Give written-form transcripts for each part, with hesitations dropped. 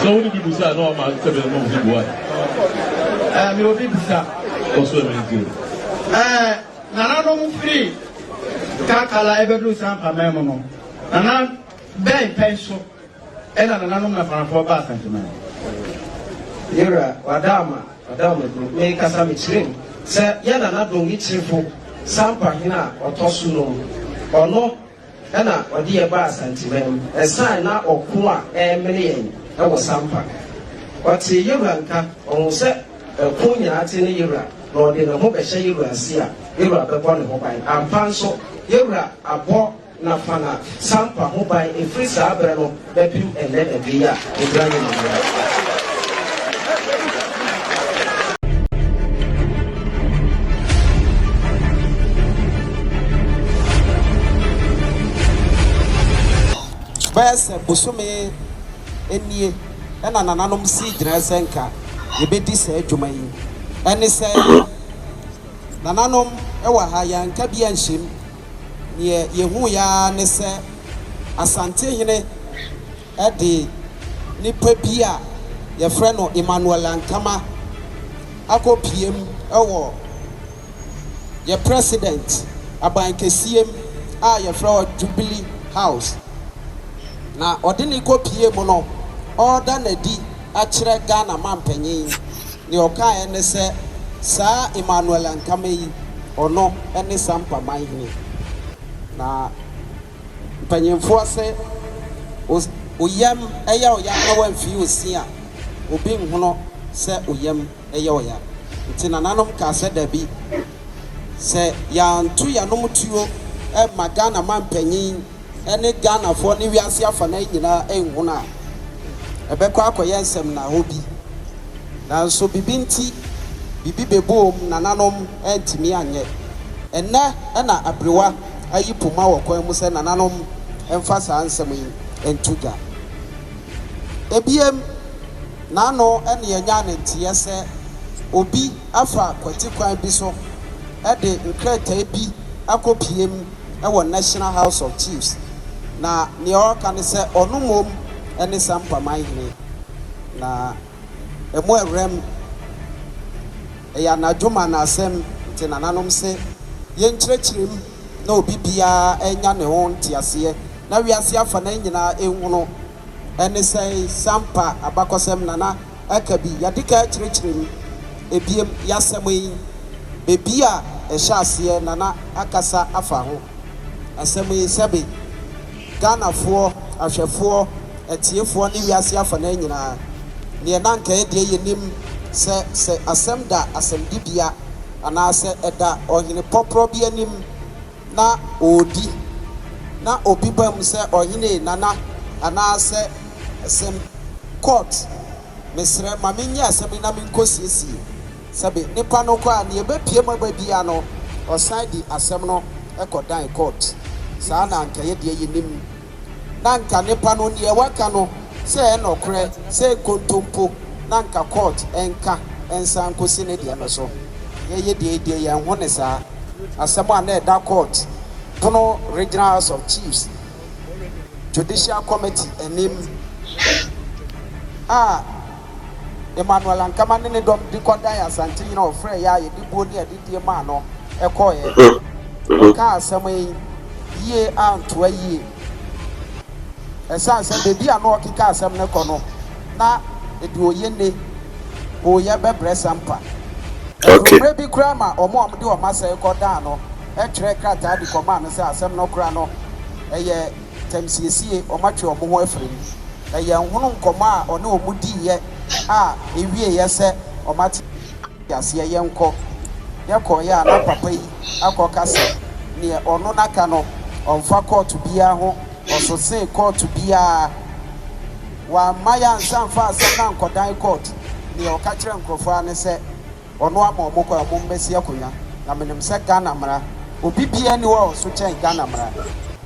So when people say no man 7 months boy. Me will be bisa. Also mean Nana no free. Kakala ebedu sampa memo no. Nana ben penso. Ena nana no na for ba sentiment. Yera wadama me kasa me chirim. Se ya nana dongi chirifo sampa hina otosu no. Ono ena odi e ba sentiment. Esan na okun a emele e wo sampa. Wati yera nka on se kun nyina ate ne yera no de no ho be hye yera asia. Yera be bɔ ne ho ban. Ampa nso yera abo na fana sampa ho ban e free sa abere no be pim ene e bia e dra ne no. Bese busumi enie ena nananom si gyina senka yebedi sa adwuma yi ene se nananom ewa ha yanka bia nhyem ne yehu ya ne se asante hene ede nipa bia ye frɛ no Emmanuel Ankama akopiem ewo ye president abankesiem a ye frɛ Jubilee House na odini kopie mu no order na di akire Ghana mampanyin ne oka ene se sa Emmanuel Ankama yi ono ene sampa manhini na mpanyimfo se oyam eya oya na wanfi osia obi nhono se oyam eya oya ntina nanom ka se dabi se ya ntu ya nom tuo e magana mampanyin ene Ghana for ne wiase afa na nyina enhuna ebekọ akoye nsem na hobi na so bibinti bibi bebom nananom entimi anye enne na abrewa ayi puma wokwan mu se nananom emfa sa nsem yi entuga ebiem nano ene yenya ne ntie se obi afa kwati kwan bi so ede nkreta bi akopiem ewo National House of Chiefs na ne o kan se onumom ene sampa manhene na emo erem ya na dwuma na asem te nananom se yenkyerɛkyerɛm na obi bia enya ne ho ntiase na wiase afa na nyina enhunu ene se sampa abakosem nana akabi yadika kyerɛkyerɛm ebiem yasem yi bebia ehyaase nana akasa afa ho asem yi sebe Ghana for ahwefo etiefo ne wiase afa na nyina ne nanka e de yenim se asem da asem dibia ana se eda ohene popro bi anim na odi na obi bam se ohene nana ana se asem court mesre mamenya asem na menkosiesie sabe nipa no kwa ne ebepie maba bia no osan di asem no ekodan court sa na anka ye de yenim nanka nipa no ne waka no se enokre se kontompo nanka court enka ensan kosi ne de no so ye de yan hone sa asemo na da court pono Regional House of Chiefs Judicial Committee enim Emmanuel Ankama ne dom di kodan asante yi na ofre ya ye di bo ne adidie ma no ekoye ka asemo yi anto yi esan se bebi ano okika asem ne kono na edi oyene oye bebre sampa okay bebi krama omo de o masa ekoda no etwere krata di koma no se asem no kra no eye temsiesie o matwe omo ho afrim eye nhunu nkoma one omudi ye ewie ye se o mate yase ye nko ye ya na papa yi akoka se ne ono naka no onfa court bia ho also say court bia wa maya nsanfa asem na nkodan court ne o ka kire nkrofo ane se ono ama omokọ ya mombesi akonya na menem se Ghana mara obi bia ni wo so chen Ghana mara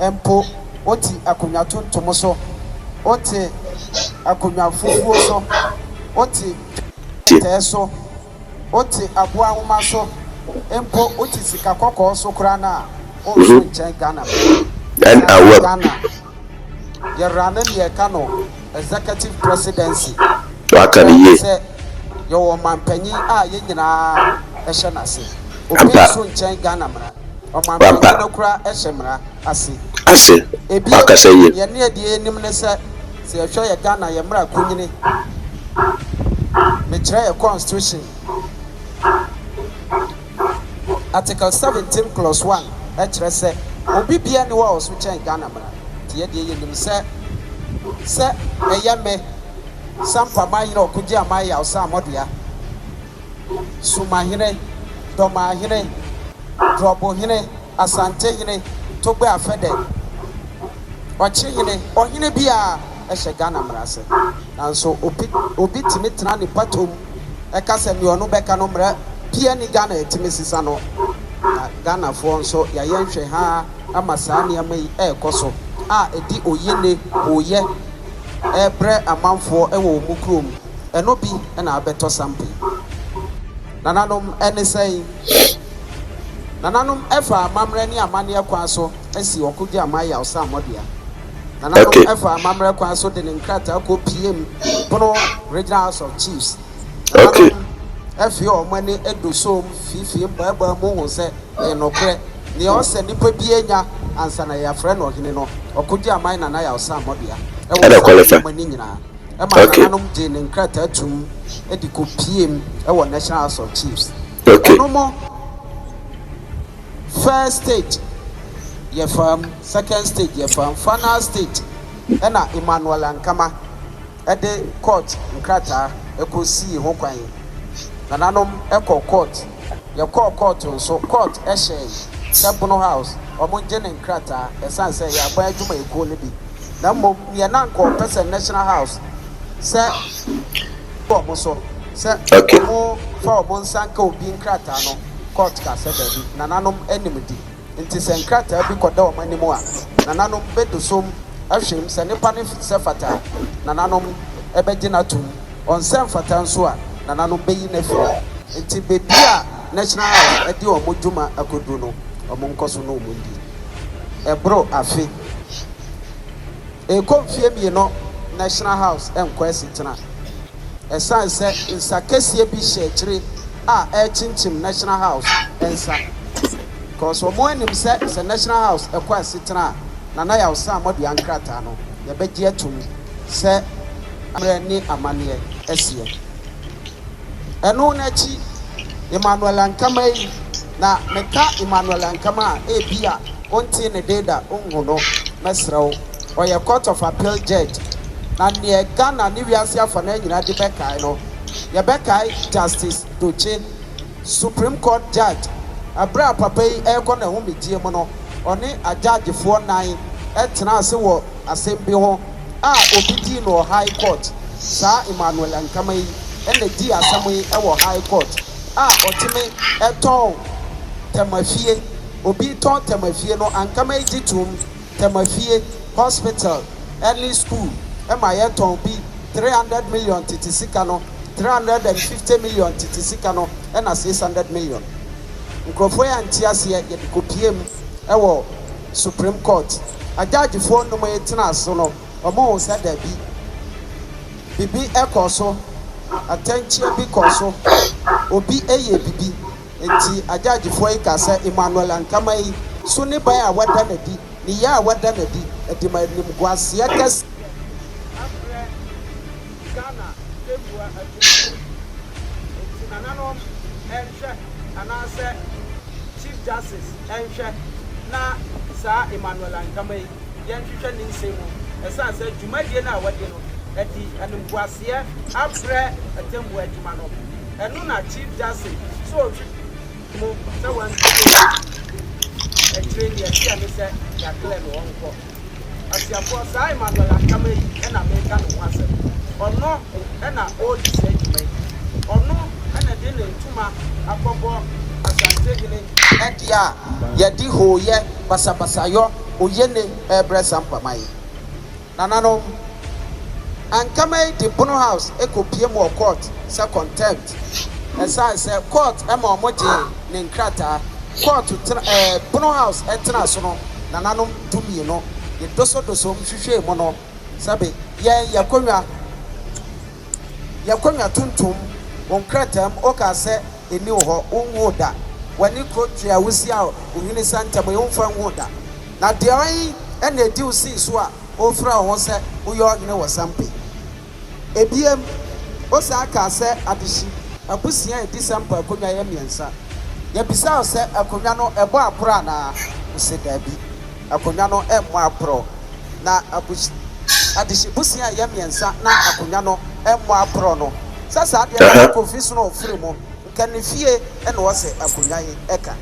empo oti akonya tontom so oti akonya fufuo so oti teso oti aboa homa so empo oti sika kokọ so kura na o so chen Ghana and Ghana ye rana ye kano executive presidency. Wakani say your man penny yena eshanase. Obi so nchen Ghana mra. O man penny no kura eshemra ase. Ase. Wakasa ye. Ye ne de enim ne se ehwe ye Ghana ye mra kunyini. Me try a constitution. Article 17 clause 1 ekere se obi bia ne wa oso chen Ghana mra. Tie de ye nim se eyame sampa mayina okuji amaya osa modua Sumahene Dormaahene Drobohene Asante hene Togbe afede Ochi hene ohene bia ehye Ghana mra se nanso obi timi tena ne patom eka se mi onu beka no mra bia ni Ghana etimi sisa no Ghana fo nso ya yenhwe ha amasa ne amai ekoso edi oyene oye ebre amanfo ewo omukrom eno bi na abeto sample nananom ene sei nananom efa amamre ni amane akwa so esi okudi amaya osamodia nananom efa amamre kwa so de nkrata ko PM bono regional house of chiefs efi omane edosom fifi mbaba mu ho se enokre ni o se nipa bi enya ansa na ya frɛ no hene no okudi amaya na ya osamodia ewo qualify mani nyina nananom de nkrata tum ediko PM ewo national house of chiefs onomo first stage ye fam second stage ye fam final stage ena Emmanuel Ankama ede court nkrata ekosi ho kwan nananom eko court ye court nso court ehye Tribunal house omonje ne nkrata esanse ya gba adwuma eko ne bi na mo ye na nko person national house se bo so se mo fa omo nsanka obi nkrata no court ka se dabi nananom enimdi nti se nkrata bi koda o manimu a nananom bedosom ahwem se nipa ne se fata nananom ebegina tum on se fata nso a nananom beyi na fi nti bebi a national house edi o modwuma akodu no omo nkoso no omundi ebro afi e konfie mi no national house enkwesi tena esan se nsakesie bi hye chinchim national house ensa cause omo enim se national house ekwesi tena na ya usa amodi ankrata no ye begie atum se amre ni amane esie eno na chi Emmanuel Ankama na meka Emmanuel Ankama bia onti ne deda ongono mesrew oye court of appeal judge na ne Ghana ni wiase afana nyina de bekai no ye bekai justice Doche Supreme Court judge abra papa yi ekọ na ho medie mo no oni ajagefo nan etena ase wo assembly ho obidi no high court sa Emmanuel Ankama yi ene di asam yi e wo high court otime eton temafie obi ton temafie no Ankama yi jitum temafie hospital early school ema ye ton bi 300 million titisika no 350 million titisika no ena 600 million nkrofo ya ntiase ye de kopiem ewo Supreme Court ajaji fo no mo yetina aso no omo se da bibi ekoso attention bi koso obi eye bibi enti ajaji fo ikase Emmanuel Ankama yi so ne ban a wada na di ni ya wada na di edi ma nim gwase yakas Ghana ebua ati nanano enhwe anase Chief Justice enhwe na sa Emmanuel Ankama yi yenhwehwe ni nsemu esa se dwumadie na wade no edi animguase afre atembu adwuma no eno na Chief Justice so mo se wan train ya tia me se ya clear no wonko asiafo sa Emmanuel Ankama yi na meka no wase ono na old say adwuma yi ono na de ne ntuma akọbọ asante gine edia ye di hoye basabasayo oyene ebre sampamai nanano Ankama di Bono house ekopie mo court se contempt esa se court e ma omoje ne nkrata court Bono house etena so no nanano tumi no ye doso mhwehwe mo no sabe yakonwa tuntum won kratam o ka se eni ho onwo da wani krotua wusi a ohini santam e wonfa nwo da na de oi ena edi usi so a o fra ho se uyo ohene wo sampe ebiem o sa ka se adeshi abusia edi sampa akonwa ya miensa ya bisa se akonwa no ebo apro na use dabi akonwa no emo apro na abusi adeshi busia ya miensa na akonwa no emo apro no sasa ade na confuse no ofre mo kanifie ena wo se akonwa ye eka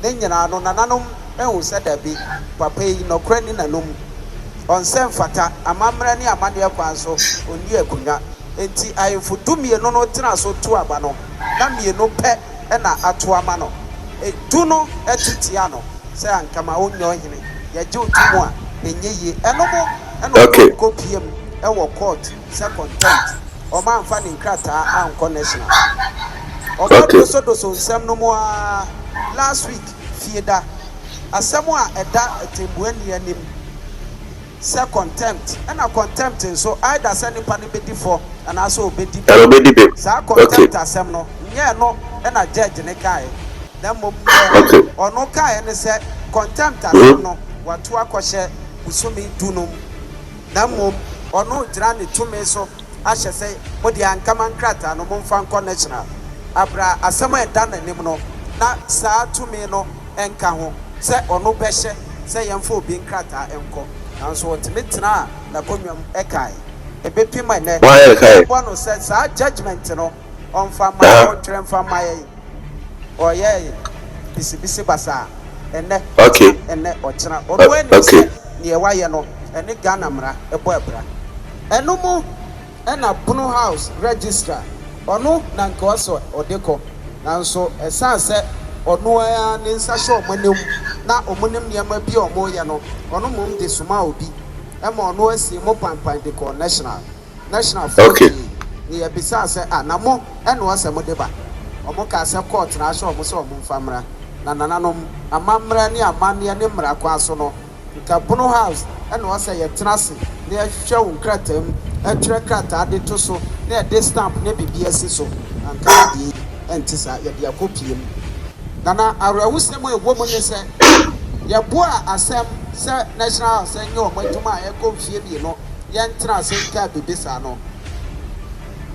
ne nyina no nananom ehu se dabi papa yi no krani nanom onsem fata amamra ni amane kwanso oni akonwa enti ayefo dumie no tena so to aba no na mienu pe ena ato ama no edu no etitia no se ankama onyo hene ya je otumu a enye enomo eno ko piem ewo court se contempt o man fa ni nkrata anko national o ba so nsem no mo last week fieda asemo a eda tembuani anim se contempt ena contempt so either se nipa ni bedi for and also obedi sa contempt asem no nye no ena judge ne kai na mom ono kai ne se contempt asem no watu akɔhye usumi dunum na mom ono gira ne tumi so ahye se modi ankama nkrata no momfa nko national abra asem eda na nim no na saa tumi no enka ho se ono bɛhye se yemfa obi nkrata enko nanso otimetena na konwam ekai ebepima ne bono se saa judgment no onfa ma ontrem fa maye oye bisibisi basa ene ene ochina odweni se ne waye no ene Ghana mra ebo ebra enumu ena Bunu House registrar onu na nke oso odeko nanso esanse onu ya ne nsahye omonem na omonem niam bi omoye no onu mum de suma obi ema onu asi mo pampan de ko national okay ni ya bisa se anamo ena wase mo deba omo ka se court na ahye omo se omo famra na nananom amamra ni amane ne mra kwa so no nka Bunu House ena wase ye tenase na ya hwehwe wonkratam atwere krata de to so na de stamp na bibia si so anka di entisa ya de akopiem nana arawusem ewo mo ne se ya boa asem se national se nyo mo adwuma e konfie bi no ye ntra se nka bibisa no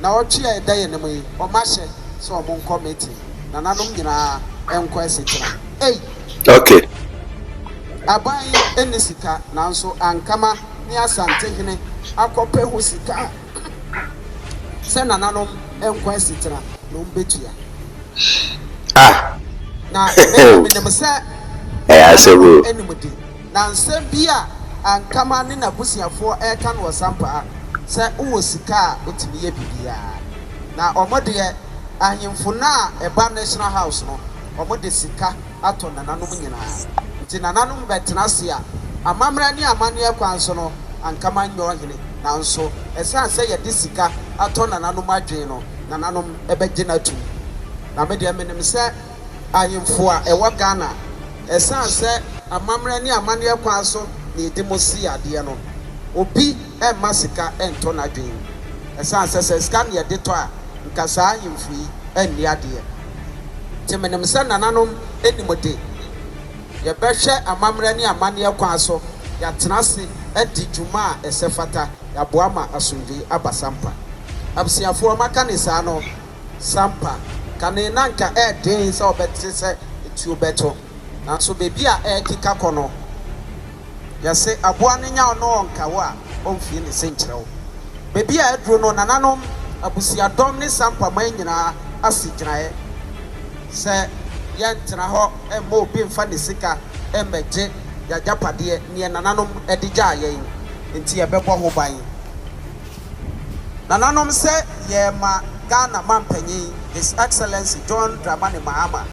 na ochi e da ye ne mo yi o ma hye so o mo committee nananom nyina enko esitira okay aban enisika nanso ankama ni asante hene akope ho sika se nananom enko esitira no mbetua na menemse asebu enimudi na nsebia ankama ne na busiafo eka no sampa se uwo sika otimiye bibia na omode ahemfo na eba national house no omode sika ato nananom nyina nti nananom betenase a amamra ni amane kwanso no ankama nyo hene na nso esanse ye de sika ato nananom adwen no nananom ebegina tu na me de menemse ayemfo a ewa Ghana esanse amamra ni amane kwanso ni demosi ade no obi masika ento na dwen esanse se scan ye de to a nkasa ayemfo yi enni ade temenemse nananom enimode ye behwe amamra ni amane kwanso ya tenase edi dwuma a esefata ya boama asumdwe abasampa absiafo maka ne sa no sampa kane nanka den se obete se etu beto na so bebi a kika kono yase aboa ne nya ono onka wa omfie ne senkyerɛw bebi a eduro no nananom abusiadom ne sampa man nyina asigyinae se yentena ho emma obi mfa ne sika emmeje yajapade ne nananom edigya yen enti yebɛbɔ ho ban nananom se ye ma Ghana mampanyin His Excellency John Dramani Mahama